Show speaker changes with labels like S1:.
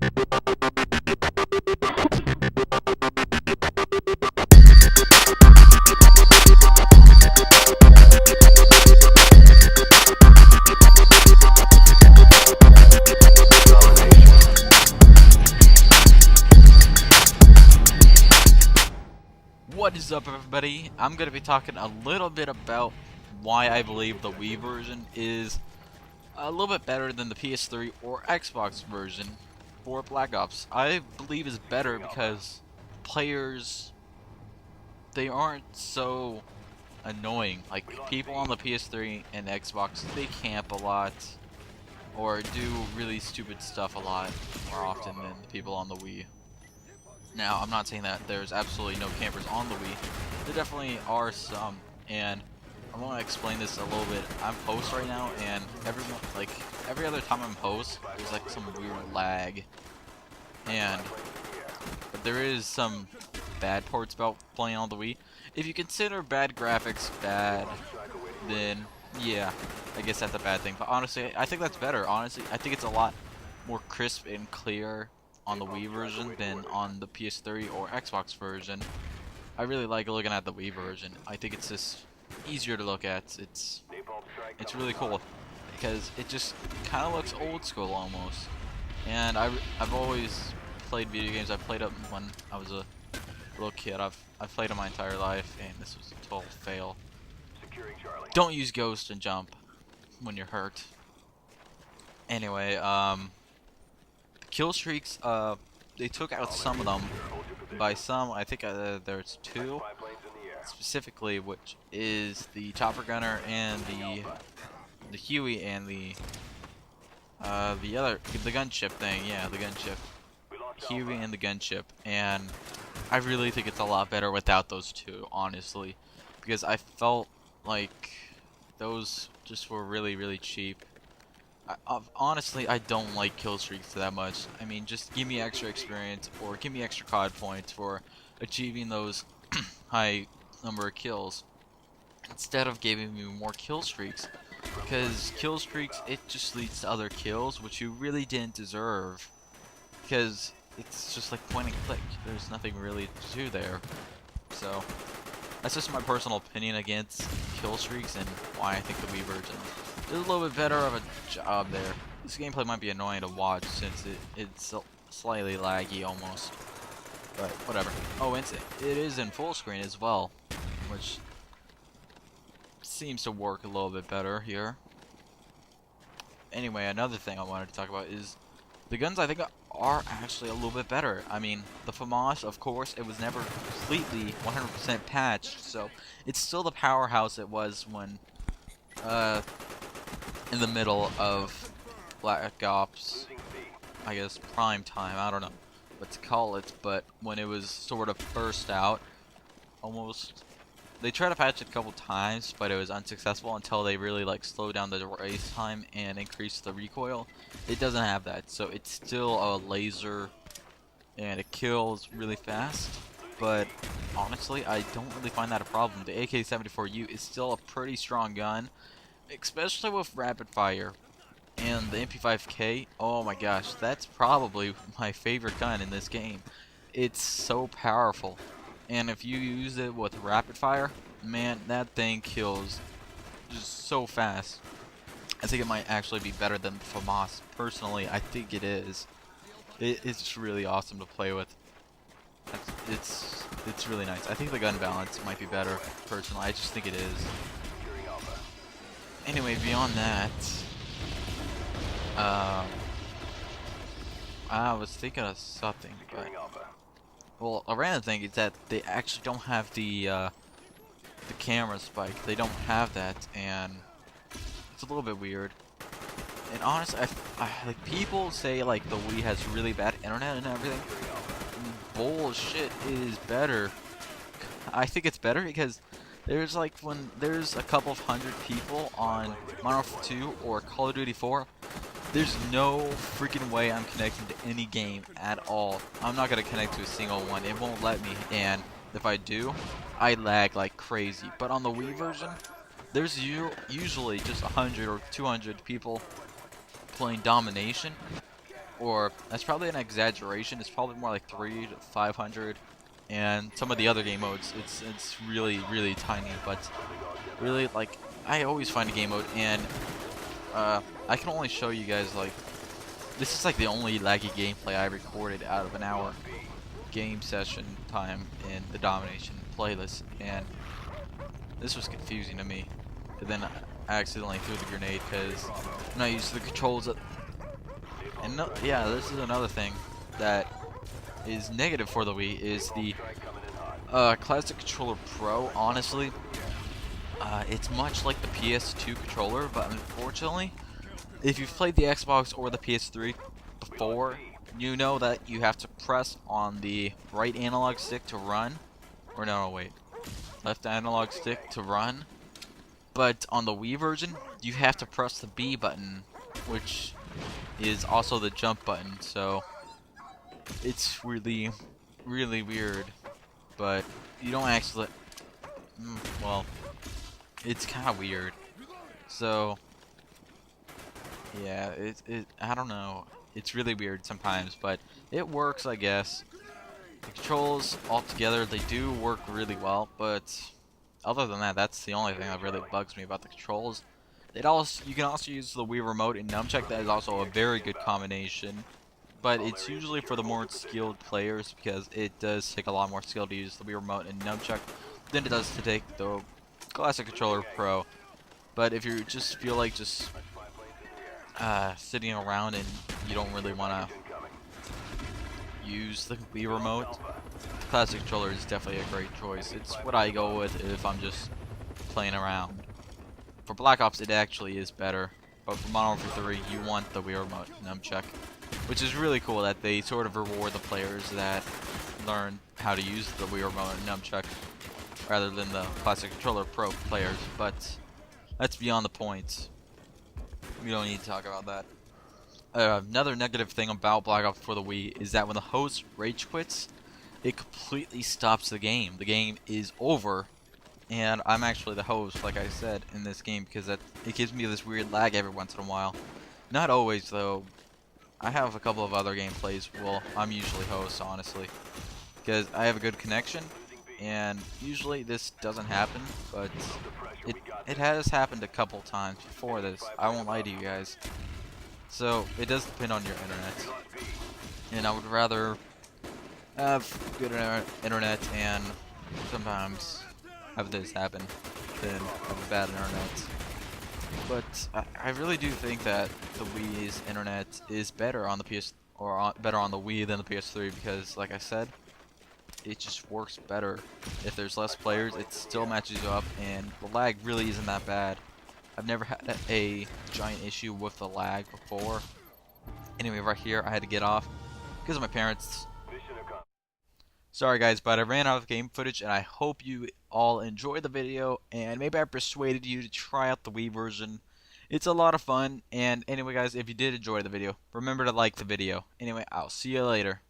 S1: What is up, everybody? I'm going to be talking a little bit about why I believe the Wii version is a little bit better than the PS3 or Xbox version for Black Ops. I believe is better because players, they aren't so annoying. Like, people on the PS3 and Xbox, they camp a lot or do really stupid stuff a lot more often than the people on the Wii. Now, I'm not saying that there's absolutely no campers on the Wii. There definitely are some, and I want to explain this a little bit. I'm host right now, and every other time I'm host, there's like some weird lag, but there is some bad parts about playing on the Wii. If you consider bad graphics bad, then yeah, I guess that's a bad thing. But honestly, I think that's better. Honestly, I think it's a lot more crisp and clear on the Wii version than on the PS3 or Xbox version. I really like looking at the Wii version. I think it's just easier to look at. It's really cool because it just kind of looks old school almost. And I've always played video games. I played them when I was a little kid. I've played them my entire life, and this was a total fail. Don't use Ghost and jump when you're hurt. Anyway, kill streaks, they took out some of them. By some, I think there's two specifically, which is the chopper gunner and the Huey and the gunship thing. Yeah, the gunship. Huey and the gunship, and I really think it's a lot better without those two, honestly, because I felt like those just were really cheap. Honestly, I don't like kill streaks that much. I mean, just give me extra experience or give me extra COD points for achieving those high number of kills instead of giving me more kill streaks. Because kill streaks, it just leads to other kills, which you really didn't deserve. Because it's just like point and click. There's nothing really to do there. So, that's just my personal opinion against kill streaks and why I think the Wii version is a little bit better of a job there. This gameplay might be annoying to watch since it's slightly laggy almost, but whatever. Oh, and it is in full screen as well, which seems to work a little bit better here. Anyway, another thing I wanted to talk about is the guns. I think are actually a little bit better. I mean, the FAMAS, of course, it was never completely 100% patched, so it's still the powerhouse it was when in the middle of Black Ops, I guess prime time, I don't know what to call it, but when it was sort of first out, almost, they tried to patch it a couple times, but it was unsuccessful until they really like slowed down the race time and increased the recoil. It doesn't have that, so it's still a laser and it kills really fast, but honestly, I don't really find that a problem. The AK-74U is still a pretty strong gun, especially with rapid fire, and the MP5K, oh my gosh, that's probably my favorite gun in this game. It's so powerful, and if you use it with rapid fire, man, that thing kills just so fast. I think it might actually be better than FAMAS. Personally, I think it is. It's just really awesome to play with. It's really nice. I think the gun balance might be better, personally. I just think it is. Anyway, beyond that, I was thinking of something, but well, a random thing is that they actually don't have the camera spike. They don't have that, and it's a little bit weird. And honestly, like people say like the Wii has really bad internet and everything. Bullshit, it is better. I think it's better because there's like when there's a couple of hundred people on Modern Warfare 2 or Call of Duty 4, there's no freaking way I'm connecting to any game at all. I'm not gonna connect to a single one. It won't let me, and if I do, I lag like crazy. But on the Wii version, there's usually just 100 or 200 people playing domination, or that's probably an exaggeration. It's probably more like 300 to 500. And some of the other game modes, it's really tiny. But really, like, I always find a game mode, and I can only show you guys, like, this is like the only laggy gameplay I recorded out of an hour game session time in the Domination playlist, and this was confusing to me. And then I accidentally threw the grenade because I'm not used to the controls. And no, yeah, this is another thing that is negative for the Wii is the Classic Controller Pro. Honestly, it's much like the PS2 controller, but unfortunately, if you've played the Xbox or the PS3 before, you know that you have to press on the right analog stick to run. Or no, wait. Left analog stick to run. But on the Wii version, you have to press the B button, which is also the jump button. So it's really weird. But you don't actually... well, it's kind of weird. So yeah, I don't know. It's really weird sometimes, but it works, I guess. The controls altogether, they do work really well, but other than that, that's the only thing that really bugs me about the controls. You can also use the Wii Remote and Nunchuck. That is also a very good combination, but it's usually for the more skilled players because it does take a lot more skill to use the Wii Remote and Nunchuck than it does to take the Classic Controller Pro. But if you just feel like just sitting around and you don't really want to use the Wii Remote, the Classic Controller is definitely a great choice. It's what I go with if I'm just playing around. For Black Ops, it actually is better, but for Modern Warfare 3, you want the Wii Remote Nunchuck, which is really cool that they sort of reward the players that learn how to use the Wii Remote Nunchuck rather than the Classic Controller Pro players, but that's beyond the point. We don't need to talk about that. Another negative thing about Black Ops for the Wii is that when the host rage quits, it completely stops the game. The game is over, and I'm actually the host, like I said, in this game because it gives me this weird lag every once in a while. Not always, though. I have a couple of other gameplays. Well, I'm usually host, honestly, because I have a good connection, and usually this doesn't happen, but it has happened a couple times before this. I won't lie to you guys. So it does depend on your internet, and I would rather have good internet and sometimes have this happen than have bad internet. But I really do think that the Wii's internet is better on the better on the Wii than the PS3 because, like I said, it just works better. If there's less players, it still matches you up, and the lag really isn't that bad. I've never had a giant issue with the lag before. Anyway, right here, I had to get off because of my parents. Sorry guys, but I ran out of game footage, and I hope you all enjoyed the video, and maybe I persuaded you to try out the Wii version. It's a lot of fun, and anyway guys, if you did enjoy the video, remember to like the video. Anyway, I'll see you later.